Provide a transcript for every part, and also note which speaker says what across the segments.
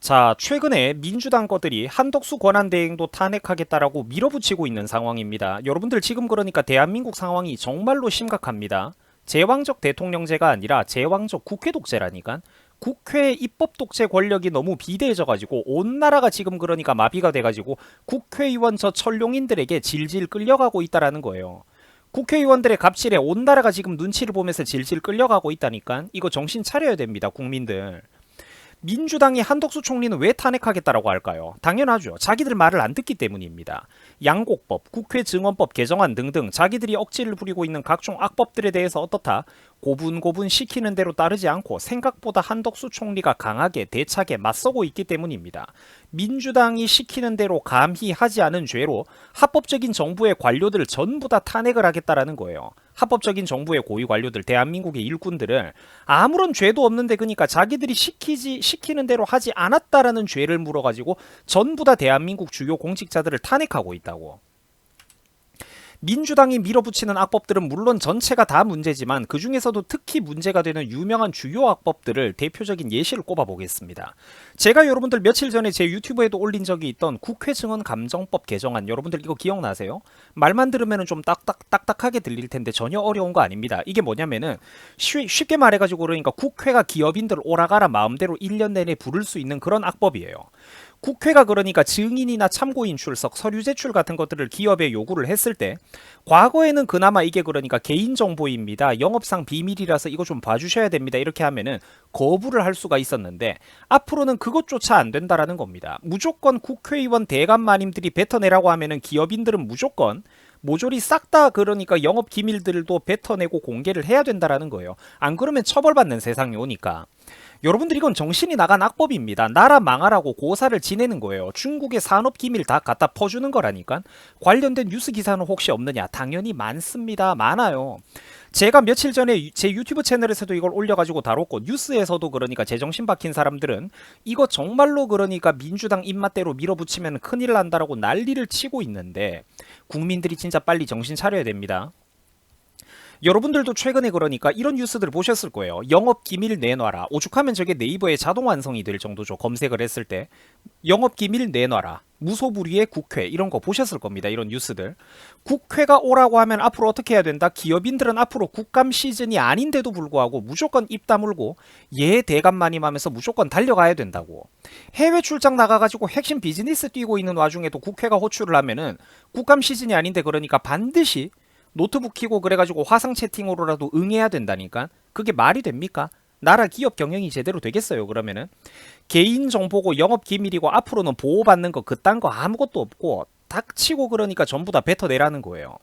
Speaker 1: 자, 최근에 민주당 것들이 한덕수 권한대행도 탄핵하겠다라고 밀어붙이고 있는 상황입니다. 여러분들 지금 그러니까 대한민국 상황이 정말로 심각합니다. 제왕적 대통령제가 아니라 제왕적 국회 독재라니까. 국회의 입법 독재 권력이 너무 비대해져가지고 온 나라가 지금 그러니까 마비가 돼가지고 국회의원 저 천룡인들에게 질질 끌려가고 있다라는 거예요. 국회의원들의 갑질에 온 나라가 지금 눈치를 보면서 질질 끌려가고 있다니까. 이거 정신 차려야 됩니다, 국민들. 민주당이 한덕수 총리는 왜 탄핵하겠다라고 할까요? 당연하죠. 자기들 말을 안 듣기 때문입니다. 양곡법, 국회 증언법 개정안 등등 자기들이 억지를 부리고 있는 각종 악법들에 대해서 어떻다? 고분고분 시키는 대로 따르지 않고 생각보다 한덕수 총리가 강하게 대차게 맞서고 있기 때문입니다. 민주당이 시키는 대로 감히 하지 않은 죄로 합법적인 정부의 관료들 전부 다 탄핵을 하겠다라는 거예요. 합법적인 정부의 고위 관료들, 대한민국의 일꾼들을 아무런 죄도 없는데 그러니까 자기들이 시키는 대로 하지 않았다라는 죄를 물어가지고 전부 다 대한민국 주요 공직자들을 탄핵하고 있다고. 민주당이 밀어붙이는 악법들은 물론 전체가 다 문제지만 그 중에서도 특히 문제가 되는 유명한 주요 악법들을 대표적인 예시를 꼽아보겠습니다. 제가 여러분들 며칠 전에 제 유튜브에도 올린 적이 있던 국회 증언 감정법 개정안, 여러분들 이거 기억나세요? 말만 들으면 좀 딱딱하게 들릴 텐데 전혀 어려운 거 아닙니다. 이게 뭐냐면은 쉽게 말해가지고 그러니까 국회가 기업인들 오라가라 마음대로 1년 내내 부를 수 있는 그런 악법이에요. 국회가 그러니까 증인이나 참고인 출석, 서류 제출 같은 것들을 기업에 요구를 했을 때 과거에는 그나마 이게 그러니까 개인정보입니다. 영업상 비밀이라서 이거 좀 봐주셔야 됩니다. 이렇게 하면은 거부를 할 수가 있었는데 앞으로는 그것조차 안 된다라는 겁니다. 무조건 국회의원 대감마님들이 뱉어내라고 하면은 기업인들은 무조건 모조리 싹 다 그러니까 영업 기밀들도 뱉어내고 공개를 해야 된다라는 거예요. 안 그러면 처벌받는 세상이 오니까. 여러분들 이건 정신이 나간 악법입니다. 나라 망하라고 고사를 지내는 거예요. 중국의 산업 기밀 다 갖다 퍼주는 거라니까. 관련된 뉴스 기사는 혹시 없느냐? 당연히 많습니다. 많아요. 제가 며칠 전에 제 유튜브 채널에서도 이걸 올려가지고 다뤘고 뉴스에서도 그러니까 제정신 박힌 사람들은 이거 정말로 그러니까 민주당 입맛대로 밀어붙이면 큰일 난다라고 난리를 치고 있는데 국민들이 진짜 빨리 정신 차려야 됩니다. 여러분들도 최근에 그러니까 이런 뉴스들을 보셨을 거예요. 영업 기밀 내놔라. 오죽하면 저게 네이버에 자동 완성이 될 정도죠. 검색을 했을 때. 영업 기밀 내놔라. 무소불위의 국회 이런 거 보셨을 겁니다. 이런 뉴스들. 국회가 오라고 하면 앞으로 어떻게 해야 된다? 기업인들은 앞으로 국감 시즌이 아닌데도 불구하고 무조건 입 다물고 예 대감마님 하면서 무조건 달려가야 된다고. 해외 출장 나가가지고 핵심 비즈니스 뛰고 있는 와중에도 국회가 호출을 하면은 국감 시즌이 아닌데 그러니까 반드시 노트북 키고 그래가지고 화상 채팅으로라도 응해야 된다니까. 그게 말이 됩니까? 나라 기업 경영이 제대로 되겠어요 그러면은. 개인정보고 영업기밀이고 앞으로는 보호받는 거 그딴 거 아무것도 없고 닥치고 그러니까 전부 다 뱉어내라는 거예요.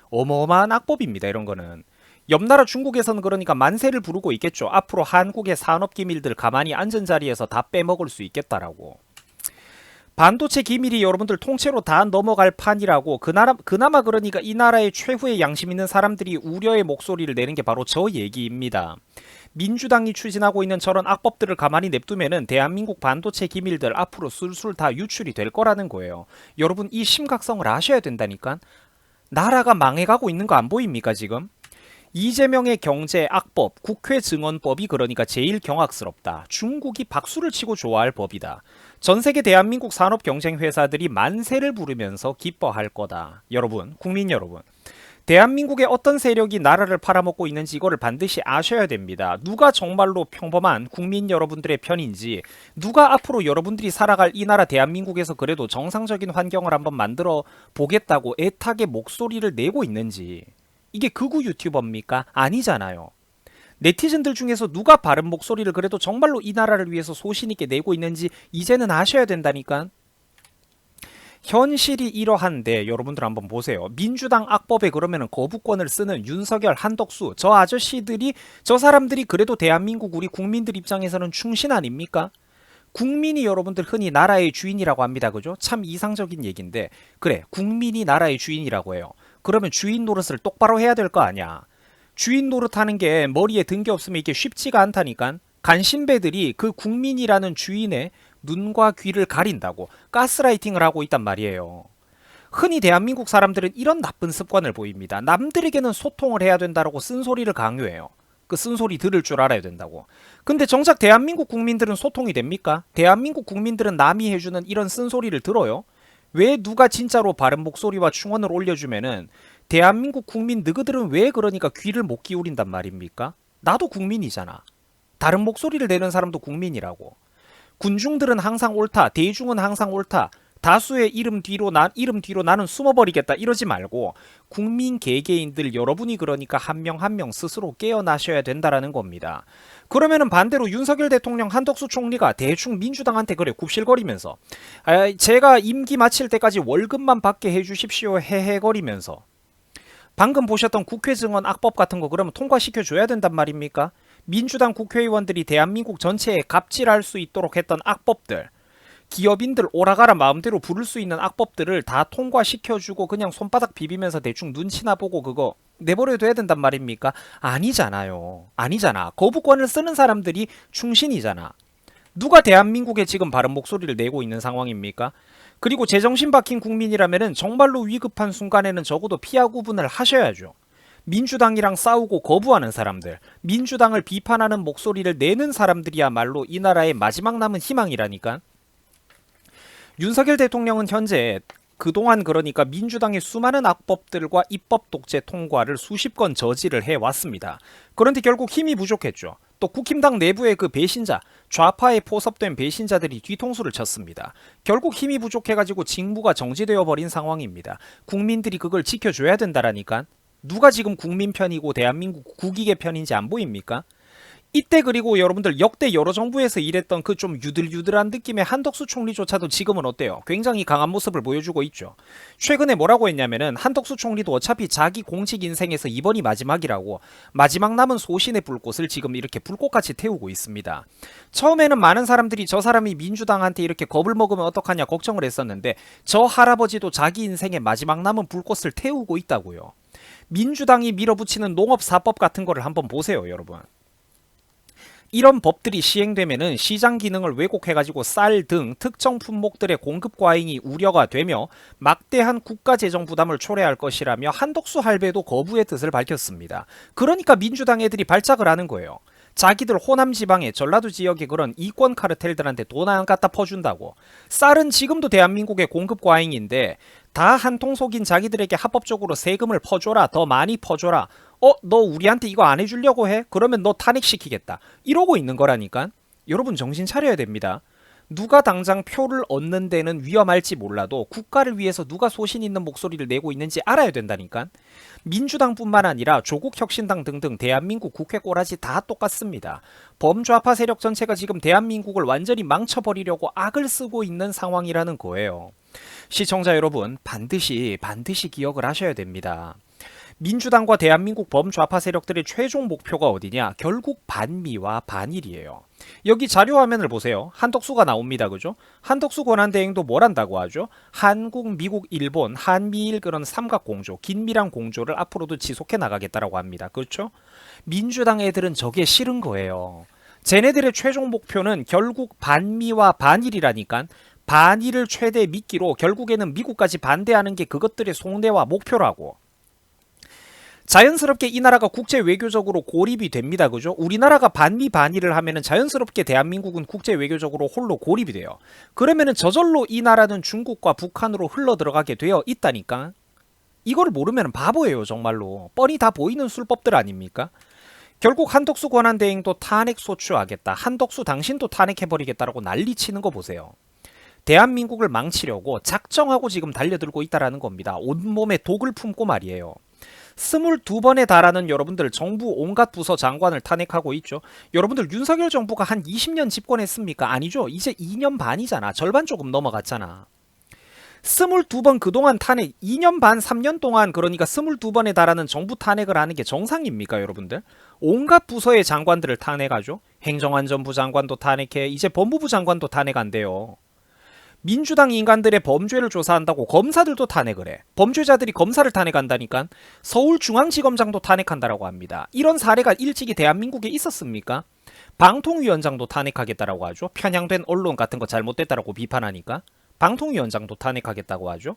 Speaker 1: 어마어마한 악법입니다 이런 거는. 옆나라 중국에서는 그러니까 만세를 부르고 있겠죠. 앞으로 한국의 산업기밀들 가만히 앉은 자리에서 다 빼먹을 수 있겠다라고. 반도체 기밀이 여러분들 통째로 다 넘어갈 판이라고 그나마 그러니까 이 나라의 최후의 양심 있는 사람들이 우려의 목소리를 내는 게 바로 저 얘기입니다. 민주당이 추진하고 있는 저런 악법들을 가만히 냅두면은 대한민국 반도체 기밀들 앞으로 술술 다 유출이 될 거라는 거예요. 여러분 이 심각성을 아셔야 된다니까. 나라가 망해가고 있는 거 안 보입니까 지금? 이재명의 경제 악법, 국회 증언법이 그러니까 제일 경악스럽다. 중국이 박수를 치고 좋아할 법이다. 전 세계 대한민국 산업 경쟁 회사들이 만세를 부르면서 기뻐할 거다. 여러분, 국민 여러분. 대한민국의 어떤 세력이 나라를 팔아먹고 있는지 이거를 반드시 아셔야 됩니다. 누가 정말로 평범한 국민 여러분들의 편인지, 누가 앞으로 여러분들이 살아갈 이 나라 대한민국에서 그래도 정상적인 환경을 한번 만들어 보겠다고 애타게 목소리를 내고 있는지. 이게 극우 유튜버입니까? 아니잖아요. 네티즌들 중에서 누가 바른 목소리를 그래도 정말로 이 나라를 위해서 소신있게 내고 있는지 이제는 아셔야 된다니까. 현실이 이러한데 여러분들 한번 보세요. 민주당 악법에 그러면은 거부권을 쓰는 윤석열, 한덕수 저 아저씨들이 저 사람들이 그래도 대한민국 우리 국민들 입장에서는 충신 아닙니까? 국민이 여러분들 흔히 나라의 주인이라고 합니다. 그죠? 참 이상적인 얘기인데 그래 국민이 나라의 주인이라고 해요. 그러면 주인 노릇을 똑바로 해야 될 거 아니야. 주인 노릇하는 게 머리에 든 게 없으면 이게 쉽지가 않다니까. 간신배들이 그 국민이라는 주인의 눈과 귀를 가린다고 가스라이팅을 하고 있단 말이에요. 흔히 대한민국 사람들은 이런 나쁜 습관을 보입니다. 남들에게는 소통을 해야 된다고 쓴소리를 강요해요. 그 쓴소리 들을 줄 알아야 된다고. 근데 정작 대한민국 국민들은 소통이 됩니까? 대한민국 국민들은 남이 해주는 이런 쓴소리를 들어요? 왜 누가 진짜로 바른 목소리와 충원을 올려주면은 대한민국 국민 너희들은 왜 그러니까 귀를 못 기울인단 말입니까? 나도 국민이잖아. 다른 목소리를 내는 사람도 국민이라고. 군중들은 항상 옳다. 대중은 항상 옳다. 다수의 이름 뒤로 나는 숨어버리겠다 이러지 말고 국민 개개인들 여러분이 그러니까 한 명 한 명 스스로 깨어나셔야 된다라는 겁니다. 그러면은 반대로 윤석열 대통령 한덕수 총리가 대충 민주당한테 그래 굽실거리면서 제가 임기 마칠 때까지 월급만 받게 해주십시오 헤헤거리면서 방금 보셨던 국회 증언 악법 같은 거 그러면 통과시켜줘야 된단 말입니까? 민주당 국회의원들이 대한민국 전체에 갑질할 수 있도록 했던 악법들 기업인들 오라가라 마음대로 부를 수 있는 악법들을 다 통과시켜주고 그냥 손바닥 비비면서 대충 눈치나 보고 그거 내버려둬야 된단 말입니까? 아니잖아요. 아니잖아. 거부권을 쓰는 사람들이 충신이잖아. 누가 대한민국에 지금 바른 목소리를 내고 있는 상황입니까? 그리고 제정신 박힌 국민이라면은 정말로 위급한 순간에는 적어도 피하 구분을 하셔야죠. 민주당이랑 싸우고 거부하는 사람들, 민주당을 비판하는 목소리를 내는 사람들이야말로 이 나라의 마지막 남은 희망이라니까. 윤석열 대통령은 현재 그동안 그러니까 민주당의 수많은 악법들과 입법 독재 통과를 수십 건 저지를 해왔습니다. 그런데 결국 힘이 부족했죠. 또 국힘당 내부의 그 배신자, 좌파에 포섭된 배신자들이 뒤통수를 쳤습니다. 결국 힘이 부족해가지고 직무가 정지되어 버린 상황입니다. 국민들이 그걸 지켜줘야 된다라니까. 누가 지금 국민 편이고 대한민국 국익의 편인지 안 보입니까? 이때 그리고 여러분들 역대 여러 정부에서 일했던 그 좀 유들유들한 느낌의 한덕수 총리조차도 지금은 어때요? 굉장히 강한 모습을 보여주고 있죠. 최근에 뭐라고 했냐면은 한덕수 총리도 어차피 자기 공직 인생에서 이번이 마지막이라고 마지막 남은 소신의 불꽃을 지금 이렇게 불꽃같이 태우고 있습니다. 처음에는 많은 사람들이 저 사람이 민주당한테 이렇게 겁을 먹으면 어떡하냐 걱정을 했었는데 저 할아버지도 자기 인생의 마지막 남은 불꽃을 태우고 있다고요. 민주당이 밀어붙이는 농업사법 같은 거를 한번 보세요, 여러분. 이런 법들이 시행되면은 시장 기능을 왜곡해가지고 쌀 등 특정 품목들의 공급 과잉이 우려가 되며 막대한 국가 재정 부담을 초래할 것이라며 한덕수 할배도 거부의 뜻을 밝혔습니다. 그러니까 민주당 애들이 발작을 하는 거예요. 자기들 호남 지방에 전라도 지역에 그런 이권 카르텔들한테 돈 안 갖다 퍼준다고. 쌀은 지금도 대한민국의 공급 과잉인데 다 한 통 속인 자기들에게 합법적으로 세금을 퍼줘라, 더 많이 퍼줘라. 너 우리한테 이거 안 해주려고 해? 그러면 너 탄핵시키겠다. 이러고 있는 거라니까. 여러분 정신 차려야 됩니다. 누가 당장 표를 얻는 데는 위험할지 몰라도 국가를 위해서 누가 소신 있는 목소리를 내고 있는지 알아야 된다니까. 민주당뿐만 아니라 조국혁신당 등등 대한민국 국회 꼬라지 다 똑같습니다. 범좌파 세력 전체가 지금 대한민국을 완전히 망쳐버리려고 악을 쓰고 있는 상황이라는 거예요. 시청자 여러분 반드시 기억을 하셔야 됩니다. 민주당과 대한민국 범좌파 세력들의 최종 목표가 어디냐? 결국 반미와 반일이에요. 여기 자료 화면을 보세요. 한덕수가 나옵니다. 그죠? 한덕수 권한대행도 뭘 한다고 하죠? 한국, 미국, 일본, 한미일 그런 삼각공조, 긴밀한 공조를 앞으로도 지속해 나가겠다라고 합니다. 그렇죠? 민주당 애들은 저게 싫은 거예요. 쟤네들의 최종 목표는 결국 반미와 반일이라니까. 반일을 최대 미끼로 결국에는 미국까지 반대하는 게 그것들의 속내와 목표라고. 자연스럽게 이 나라가 국제 외교적으로 고립이 됩니다. 그죠? 우리나라가 반미 반일을 하면은 자연스럽게 대한민국은 국제 외교적으로 홀로 고립이 돼요. 그러면은 저절로 이 나라는 중국과 북한으로 흘러 들어가게 되어 있다니까. 이거를 모르면 바보예요, 정말로. 뻔히 다 보이는 술법들 아닙니까? 결국 한덕수 권한대행도 탄핵 소추하겠다. 한덕수 당신도 탄핵해버리겠다라고 난리치는 거 보세요. 대한민국을 망치려고 작정하고 지금 달려들고 있다라는 겁니다. 온몸에 독을 품고 말이에요. 22번에 달하는 여러분들 정부 온갖 부서 장관을 탄핵하고 있죠. 여러분들 윤석열 정부가 한 20년 집권했습니까? 아니죠. 이제 2년 반이잖아. 절반 조금 넘어갔잖아. 22번 그동안 탄핵 2년 반 3년 동안 그러니까 22번에 달하는 정부 탄핵을 하는 게 정상입니까 여러분들? 온갖 부서의 장관들을 탄핵하죠. 행정안전부 장관도 탄핵해. 이제 법무부 장관도 탄핵한대요. 민주당 인간들의 범죄를 조사한다고 검사들도 탄핵을 해. 범죄자들이 검사를 탄핵한다니까. 서울중앙지검장도 탄핵한다라고 합니다. 이런 사례가 일찍이 대한민국에 있었습니까? 방통위원장도 탄핵하겠다라고 하죠. 편향된 언론 같은 거 잘못됐다라고 비판하니까. 방통위원장도 탄핵하겠다고 하죠.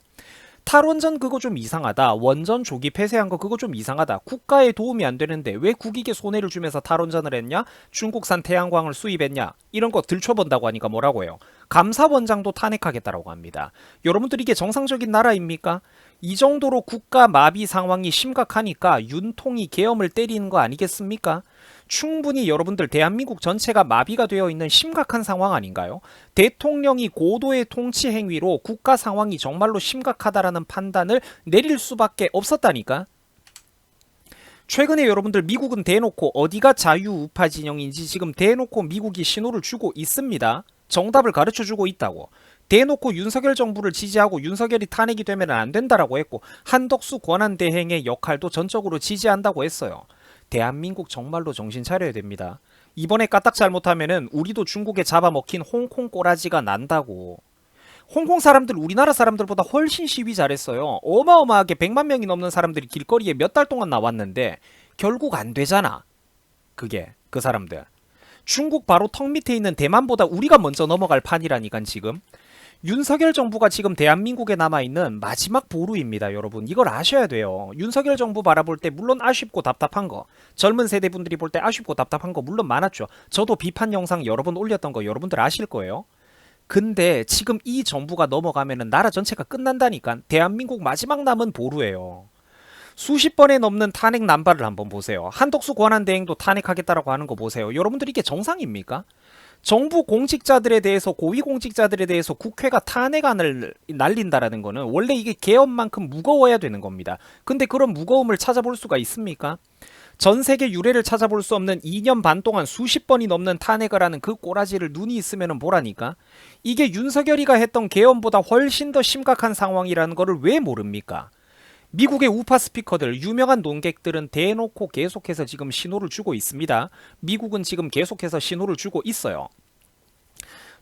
Speaker 1: 탈원전 그거 좀 이상하다. 원전 조기 폐쇄한 거 그거 좀 이상하다. 국가에 도움이 안 되는데 왜 국익에 손해를 주면서 탈원전을 했냐? 중국산 태양광을 수입했냐? 이런 거 들춰본다고 하니까 뭐라고 해요? 감사원장도 탄핵하겠다라고 합니다. 여러분들 이게 정상적인 나라입니까? 이 정도로 국가 마비 상황이 심각하니까 윤통이 계엄을 때리는 거 아니겠습니까? 충분히 여러분들 대한민국 전체가 마비가 되어 있는 심각한 상황 아닌가요? 대통령이 고도의 통치 행위로 국가 상황이 정말로 심각하다라는 판단을 내릴 수밖에 없었다니까? 최근에 여러분들 미국은 대놓고 어디가 자유우파 진영인지 지금 대놓고 미국이 신호를 주고 있습니다. 정답을 가르쳐주고 있다고. 대놓고 윤석열 정부를 지지하고 윤석열이 탄핵이 되면 안 된다라고 했고 한덕수 권한대행의 역할도 전적으로 지지한다고 했어요. 대한민국 정말로 정신 차려야 됩니다. 이번에 까딱 잘못하면은 우리도 중국에 잡아먹힌 홍콩 꼬라지가 난다고. 홍콩 사람들 우리나라 사람들보다 훨씬 시위 잘했어요. 어마어마하게 100만 명이 넘는 사람들이 길거리에 몇 달 동안 나왔는데 결국 안 되잖아. 그게 그 사람들. 중국 바로 턱 밑에 있는 대만보다 우리가 먼저 넘어갈 판이라니까 지금. 윤석열 정부가 지금 대한민국에 남아있는 마지막 보루입니다. 여러분 이걸 아셔야 돼요. 윤석열 정부 바라볼 때 물론 아쉽고 답답한 거, 젊은 세대분들이 볼 때 아쉽고 답답한 거 물론 많았죠. 저도 비판 영상 여러 번 올렸던 거 여러분들 아실 거예요. 근데 지금 이 정부가 넘어가면은 나라 전체가 끝난다니까. 대한민국 마지막 남은 보루예요. 수십 번에 넘는 탄핵 남발을 한번 보세요. 한덕수 권한대행도 탄핵하겠다라고 하는 거 보세요. 여러분들 이게 정상입니까? 정부 공직자들에 대해서 고위공직자들에 대해서 국회가 탄핵안을 날린다라는 거는 원래 이게 계엄만큼 무거워야 되는 겁니다. 근데 그런 무거움을 찾아볼 수가 있습니까? 전 세계 유례를 찾아볼 수 없는 2년 반 동안 수십 번이 넘는 탄핵을 하는 그 꼬라지를 눈이 있으면 보라니까. 이게 윤석열이가 했던 계엄보다 훨씬 더 심각한 상황이라는 거를 왜 모릅니까? 미국의 우파 스피커들, 유명한 논객들은 대놓고 계속해서 지금 신호를 주고 있습니다. 미국은 지금 계속해서 신호를 주고 있어요.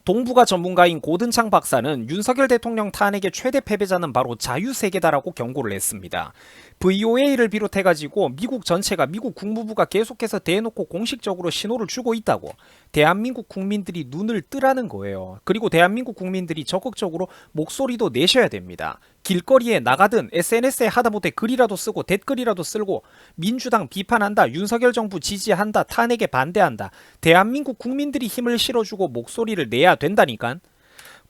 Speaker 1: 동북아 전문가인 고든창 박사는 윤석열 대통령 탄핵의 최대 패배자는 바로 자유세계다라고 경고를 했습니다. VOA를 비롯해가지고 미국 전체가 미국 국무부가 계속해서 대놓고 공식적으로 신호를 주고 있다고. 대한민국 국민들이 눈을 뜨라는 거예요. 그리고 대한민국 국민들이 적극적으로 목소리도 내셔야 됩니다. 길거리에 나가든 SNS에 하다못해 글이라도 쓰고 댓글이라도 쓰고 민주당 비판한다, 윤석열 정부 지지한다, 탄핵에 반대한다. 대한민국 국민들이 힘을 실어주고 목소리를 내야 된다니까.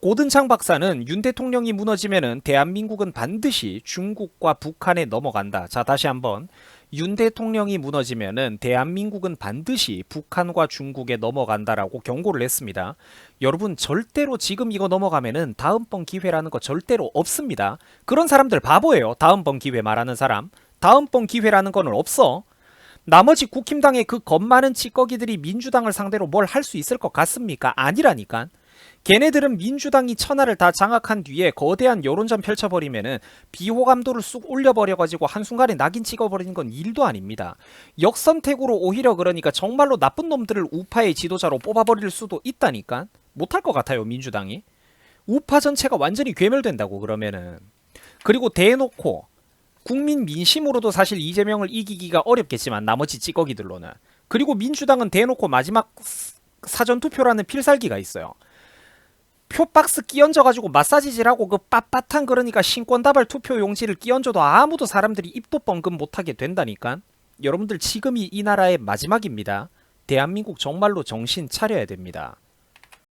Speaker 1: 고든창 박사는 윤 대통령이 무너지면은 대한민국은 반드시 중국과 북한에 넘어간다. 자, 다시 한번. 윤 대통령이 무너지면은 대한민국은 반드시 북한과 중국에 넘어간다라고 경고를 했습니다. 여러분 절대로 지금 이거 넘어가면은 다음번 기회라는 거 절대로 없습니다. 그런 사람들 바보예요. 다음번 기회 말하는 사람. 다음번 기회라는 거는 없어. 나머지 국힘당의 그 겁 많은 찌꺼기들이 민주당을 상대로 뭘 할 수 있을 것 같습니까? 아니라니까. 걔네들은 민주당이 천하를 다 장악한 뒤에 거대한 여론전 펼쳐버리면은 비호감도를 쑥 올려버려가지고 한순간에 낙인 찍어버리는 건 일도 아닙니다. 역선택으로 오히려 그러니까 정말로 나쁜 놈들을 우파의 지도자로 뽑아버릴 수도 있다니까. 못할 것 같아요 민주당이. 우파 전체가 완전히 괴멸된다고 그러면은. 그리고 대놓고 국민 민심으로도 사실 이재명을 이기기가 어렵겠지만 나머지 찌꺼기들로는. 그리고 민주당은 대놓고 마지막 사전투표라는 필살기가 있어요. 표박스 끼얹어가지고 마사지질하고 그 빳빳한 그러니까 신권다발 투표 용지를 끼얹어도 아무도 사람들이 입도 뻥금 못하게 된다니까. 여러분들 지금이 이 나라의 마지막입니다. 대한민국 정말로 정신 차려야 됩니다.